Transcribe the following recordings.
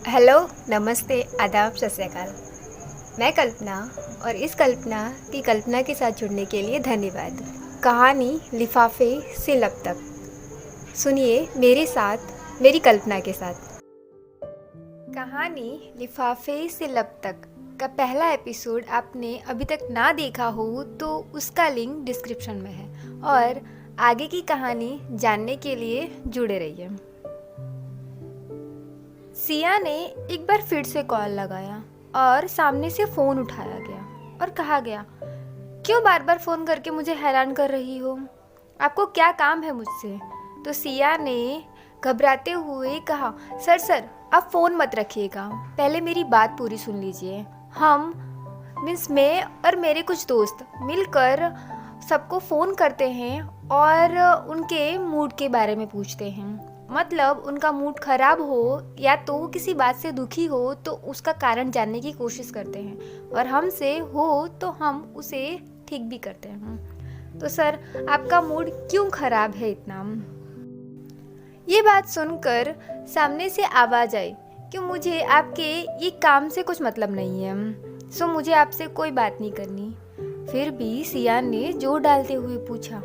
Hello, नमस्ते, आदाब, सत श्री अकाल। मैं कल्पना और इस कल्पना की कल्पना के साथ जुड़ने के लिए धन्यवाद। कहानी लिफाफे से लब तक। सुनिए मेरे साथ, मेरी कल्पना के साथ। कहानी लिफाफे से लब तक का पहला एपिसोड आपने अभी तक ना देखा हो तो उसका लिंक डिस्क्रिप्शन में है और आगे की कहानी जानने के लिए जुड़े रहिए। सिया ने एक बार फिर से कॉल लगाया और सामने से फ़ोन उठाया गया और कहा गया, क्यों बार बार फ़ोन करके मुझे हैरान कर रही हो? आपको क्या काम है मुझसे? तो सिया ने घबराते हुए कहा, सर आप फ़ोन मत रखिएगा, पहले मेरी बात पूरी सुन लीजिए। हम मैं और मेरे कुछ दोस्त मिलकर सबको फ़ोन करते हैं और उनके मूड के बारे में पूछते हैं। मतलब उनका मूड ख़राब हो या तो किसी बात से दुखी हो तो उसका कारण जानने की कोशिश करते हैं और हमसे हो तो हम उसे ठीक भी करते हैं। तो सर, आपका मूड क्यों ख़राब है इतना? ये बात सुनकर सामने से आवाज़ आई कि मुझे आपके ये काम से कुछ मतलब नहीं है, सो मुझे आपसे कोई बात नहीं करनी। फिर भी सिया ने जोर डालते हुए पूछा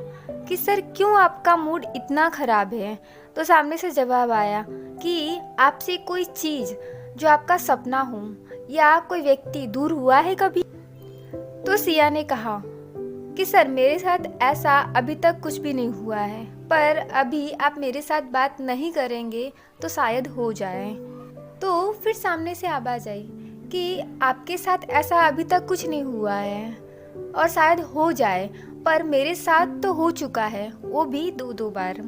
कि सर क्यों आपका मूड इतना ख़राब है? तो सामने से जवाब आया कि आपसे कोई चीज़ जो आपका सपना हो या कोई व्यक्ति दूर हुआ है कभी? तो सिया ने कहा कि सर मेरे साथ ऐसा अभी तक कुछ भी नहीं हुआ है, पर अभी आप मेरे साथ बात नहीं करेंगे तो शायद हो जाए। तो फिर सामने से आवाज़ आई कि आपके साथ ऐसा अभी तक कुछ नहीं हुआ है और शायद हो जाए, पर मेरे साथ तो हो चुका है, वो भी दो बार।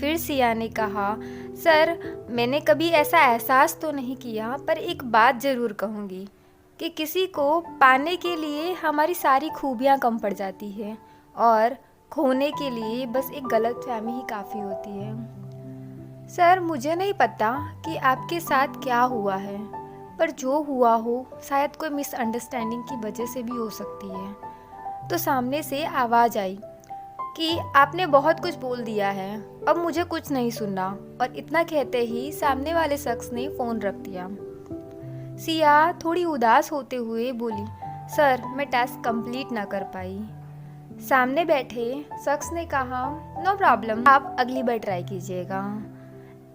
फिर सिया ने कहा, सर मैंने कभी ऐसा एहसास तो नहीं किया, पर एक बात ज़रूर कहूँगी कि किसी को पाने के लिए हमारी सारी खूबियाँ कम पड़ जाती है और खोने के लिए बस एक गलतफहमी ही काफ़ी होती है। सर मुझे नहीं पता कि आपके साथ क्या हुआ है, पर जो हुआ हो शायद कोई मिसअंडरस्टैंडिंग की वजह से भी हो सकती है। तो सामने से आवाज़ आई कि आपने बहुत कुछ बोल दिया है, अब मुझे कुछ नहीं सुनना। और इतना कहते ही सामने वाले शख्स ने फ़ोन रख दिया। सिया थोड़ी उदास होते हुए बोली, सर मैं टास्क कंप्लीट ना कर पाई। सामने बैठे शख्स ने कहा, नो प्रॉब्लम, आप अगली बार ट्राई कीजिएगा।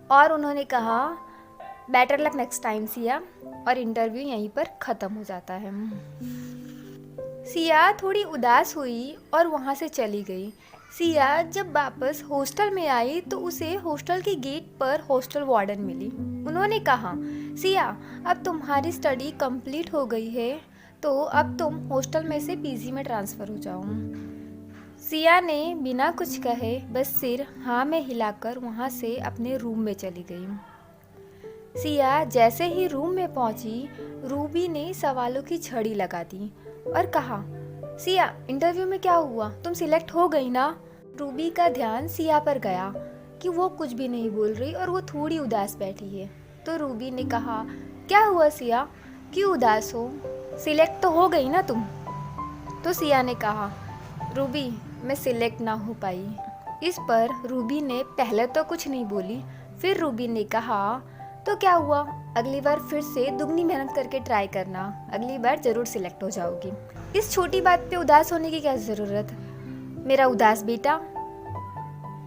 और उन्होंने कहा, better luck next time Siya. और इंटरव्यू यहीं पर ख़त्म हो जाता है। सिया थोड़ी उदास हुई और वहाँ से चली गई। सिया जब वापस हॉस्टल में आई तो उसे हॉस्टल के गेट पर हॉस्टल वार्डन मिली। उन्होंने कहा, सिया अब तुम्हारी स्टडी कंप्लीट हो गई है तो अब तुम हॉस्टल में से पीजी में ट्रांसफ़र हो जाओ। सिया ने बिना कुछ कहे बस सिर हाँ में हिलाकर वहाँ से अपने रूम में चली गई। सिया जैसे ही रूम में पहुंची, रूबी ने सवालों की झड़ी लगा दी और कहा, सिया इंटरव्यू में क्या हुआ, तुम सिलेक्ट हो गई ना? रूबी का ध्यान सिया पर गया कि वो कुछ भी नहीं बोल रही और वो थोड़ी उदास बैठी है। तो रूबी ने कहा, क्या हुआ सिया, क्यों उदास हो? सिलेक्ट तो हो गई ना तुम? तो सिया ने कहा, रूबी मैं सिलेक्ट ना हो पाई। इस पर रूबी ने पहले तो कुछ नहीं बोली, फिर रूबी ने कहा, तो क्या हुआ, अगली बार फिर से दुगनी मेहनत करके ट्राई करना, अगली बार ज़रूर सिलेक्ट हो जाओगी। इस छोटी बात पे उदास होने की क्या ज़रूरत, मेरा उदास बेटा।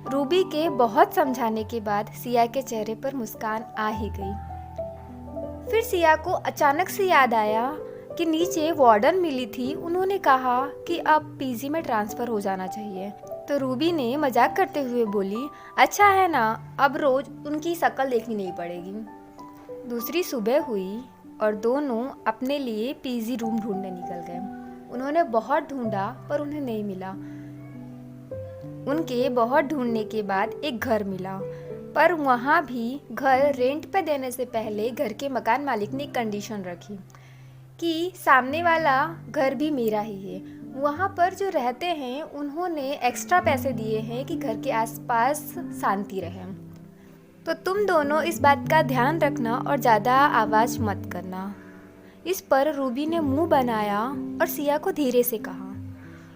रूबी के बहुत समझाने के बाद सिया के चेहरे पर मुस्कान आ ही गई। फिर सिया को अचानक से याद आया कि नीचे वार्डन मिली थी, उन्होंने कहा कि अब पीजी में ट्रांसफ़र हो जाना चाहिए। तो रूबी ने मजाक करते हुए बोली, अच्छा है ना, अब रोज़ उनकी शक्ल देखनी नहीं पड़ेगी। दूसरी सुबह हुई और दोनों अपने लिए पीजी रूम ढूंढने निकल गए। उन्होंने बहुत ढूंढा पर उन्हें नहीं मिला। उनके बहुत ढूंढने के बाद एक घर मिला, पर वहाँ भी घर रेंट पे देने से पहले घर के मकान मालिक ने कंडीशन रखी कि सामने वाला घर भी मेरा ही है। वहाँ पर जो रहते हैं उन्होंने एक्स्ट्रा पैसे दिए हैं कि घर के आसपास शांति रहे। तो तुम दोनों इस बात का ध्यान रखना और ज़्यादा आवाज़ मत करना। इस पर रूबी ने मुंह बनाया और सिया को धीरे से कहा,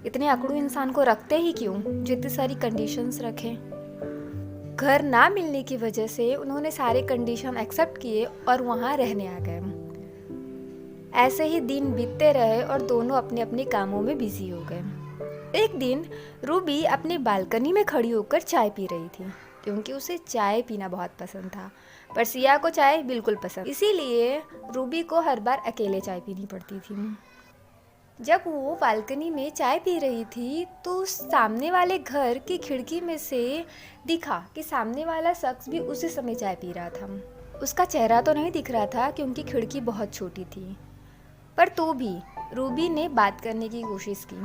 इतने अकड़ू इंसान को रखते ही क्यों जो इतनी सारी कंडीशंस रखे? घर ना मिलने की वजह से उन्होंने सारे कंडीशन एक्सेप्ट किए और वहाँ रहने आ गए। ऐसे ही दिन बीतते रहे और दोनों अपने अपने कामों में बिजी हो गए। एक दिन रूबी अपनी बालकनी में खड़ी होकर चाय पी रही थी, क्योंकि उसे चाय पीना बहुत पसंद था। पर सिया को चाय बिल्कुल पसंद, इसीलिए रूबी को हर बार अकेले चाय पीनी पड़ती थी। जब वो बालकनी में चाय पी रही थी तो सामने वाले घर की खिड़की में से दिखा कि सामने वाला शख्स भी उसी समय चाय पी रहा था। उसका चेहरा तो नहीं दिख रहा था क्योंकि खिड़की बहुत छोटी थी, पर तो भी रूबी ने बात करने की कोशिश की।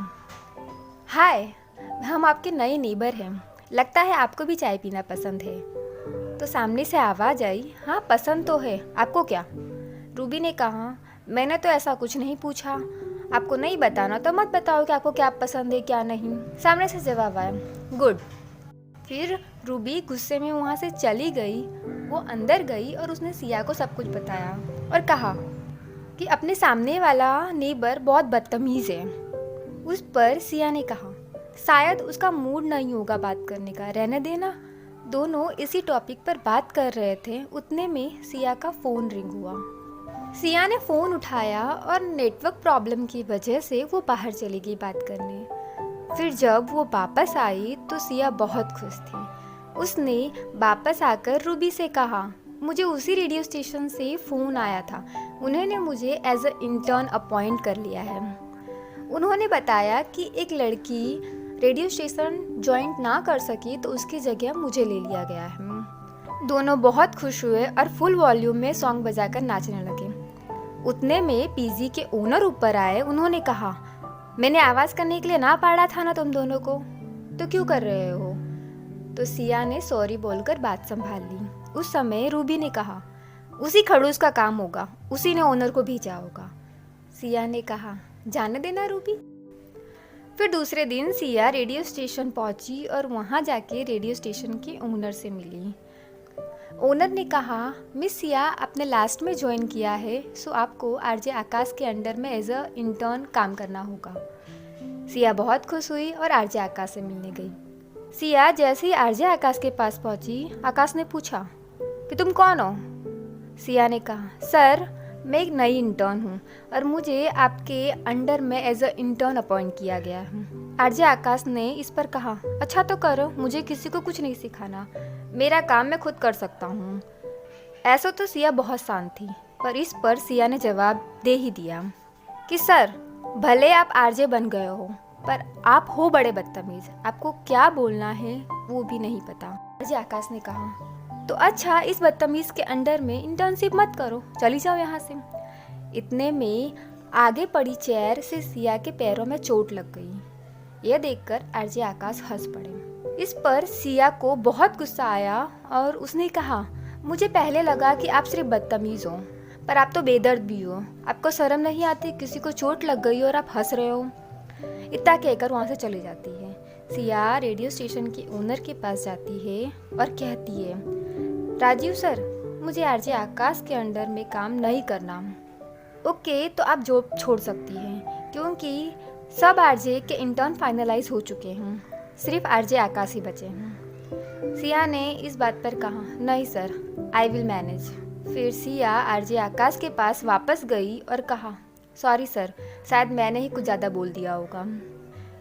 हाय, हम आपके नए नेबर हैं, लगता है आपको भी चाय पीना पसंद है। तो सामने से आवाज़ आई, हाँ पसंद तो है, आपको क्या? रूबी ने कहा, मैंने तो ऐसा कुछ नहीं पूछा, आपको नहीं बताना तो मत बताओ कि आपको क्या पसंद है क्या नहीं। सामने से जवाब आया, गुड। फिर रूबी गुस्से में वहाँ से चली गई। वो अंदर गई और उसने सिया को सब कुछ बताया और कहा कि अपने सामने वाला नेबर बहुत बदतमीज़ है। उस पर सिया ने कहा, शायद उसका मूड नहीं होगा बात करने का, रहने देना। दोनों इसी टॉपिक पर बात कर रहे थे, उतने में सिया का फ़ोन रिंग हुआ। सिया ने फ़ोन उठाया और नेटवर्क प्रॉब्लम की वजह से वो बाहर चली गई बात करने। फिर जब वो वापस आई तो सिया बहुत खुश थी। उसने वापस आकर रूबी से कहा, मुझे उसी रेडियो स्टेशन से फ़ोन आया था, उन्होंने मुझे एज अ इंटर्न अपॉइंट कर लिया है। उन्होंने बताया कि एक लड़की रेडियो स्टेशन ज्वाइन ना कर सकी तो उसकी जगह मुझे ले लिया गया है। दोनों बहुत खुश हुए और फुल वॉल्यूम में सॉन्ग बजाकर नाचने लगे। उतने में पीजी के ओनर ऊपर आए। उन्होंने कहा, मैंने आवाज़ करने के लिए ना पाड़ा था ना तुम दोनों को, तो क्यों कर रहे हो? तो सिया ने सॉरी बोलकर बात संभाल ली। उस समय रूबी ने कहा, उसी खड़ूस का काम होगा, उसी ने ओनर को भेजा होगा। सिया ने कहा, जाने देना रूबी। फिर दूसरे दिन सिया रेडियो स्टेशन पहुंची और वहां जाके रेडियो स्टेशन के ओनर से मिली। ओनर ने कहा, मिस सिया आपने लास्ट में ज्वाइन किया है, सो आपको आरजे आकाश के अंडर में एज अ इंटर्न काम करना होगा। सिया बहुत खुश हुई और आरजे आकाश से मिलने गई। सिया जैसे ही आरजे आकाश के पास पहुंची, आकाश ने पूछा कि तुम कौन हो? सिया ने कहा, सर मैं एक नई इंटर्न हूँ और मुझे आपके अंडर में एज अ इंटर्न अपॉइंट किया गया है। आरजे आकाश ने इस पर कहा, अच्छा तो करो, मुझे किसी को कुछ नहीं सिखाना, मेरा काम मैं खुद कर सकता हूँ। ऐसा तो सिया बहुत शांत थी, पर इस पर सिया ने जवाब दे ही दिया कि सर भले आप आरजे बन गए हो, पर आप हो बड़े बदतमीज़, आपको क्या बोलना है वो भी नहीं पता। आरजे आकाश ने कहा, तो अच्छा इस बदतमीज़ के अंडर में इंटर्नशिप मत करो, चली जाओ यहाँ से। इतने में आगे पड़ी चेयर से सिया के पैरों में चोट लग गई। यह देखकर आरजे आकाश हंस पड़े। इस पर सिया को बहुत गुस्सा आया और उसने कहा, मुझे पहले लगा कि आप सिर्फ बदतमीज़ हो, पर आप तो बेदर्द भी हो, आपको शर्म नहीं आती, किसी को चोट लग गई और आप हंस रहे हो। इतना कहकर वहाँ से चली जाती है। सिया रेडियो स्टेशन के ओनर के पास जाती है और कहती है, राजीव सर मुझे आरजे आकाश के अंडर में काम नहीं करना। ओके, तो आप जॉब छोड़ सकती हैं, क्योंकि सब आरजे के इंटर्न फाइनलाइज हो चुके हैं, सिर्फ आरजे आकाश ही बचे हैं। सिया ने इस बात पर कहा, नहीं सर, आई विल मैनेज। फिर सिया आरजे आकाश के पास वापस गई और कहा, सॉरी सर, शायद मैंने ही कुछ ज़्यादा बोल दिया होगा।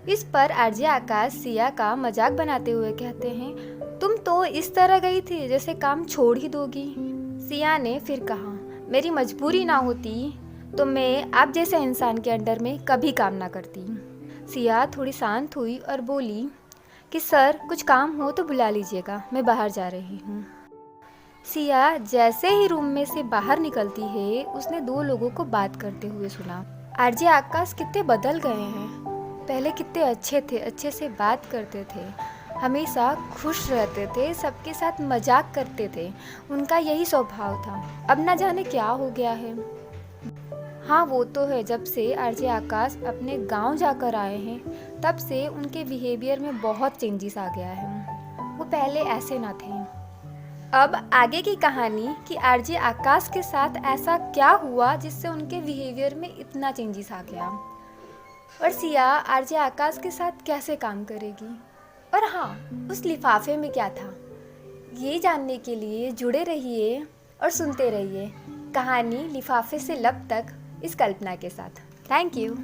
इस पर आरजे आकाश सिया का मजाक बनाते हुए कहते हैं, तुम तो इस तरह गई थी जैसे काम छोड़ ही दोगी। सिया ने फिर कहा, मेरी मजबूरी ना होती तो मैं आप जैसे इंसान के अंडर में कभी काम ना करती। सिया थोड़ी शांत हुई और बोली कि सर कुछ काम हो तो बुला लीजिएगा, मैं बाहर जा रही हूँ। सिया जैसे ही रूम में से बाहर निकलती है, उसने दो लोगों को बात करते हुए सुना। आरजे आकाश कितने बदल गए हैं, पहले कितने अच्छे थे, अच्छे से बात करते थे, हमेशा खुश रहते थे, सबके साथ मजाक करते थे, उनका यही स्वभाव था। अब ना जाने क्या हो गया है। हाँ वो तो है, जब से आरजे आकाश अपने गांव जाकर आए हैं तब से उनके बिहेवियर में बहुत चेंजेस आ गया है। वो पहले ऐसे ना थे। अब आगे की कहानी कि आरजे आकाश के साथ ऐसा क्या हुआ जिससे उनके बिहेवियर में इतना चेंजेस आ गया, और सिया आरजे आकाश के साथ कैसे काम करेगी। और हाँ, उस लिफाफे में क्या था ये जानने के लिए जुड़े रहिए और सुनते रहिए कहानी लिफाफे से लब तक इस कल्पना के साथ। Thank you.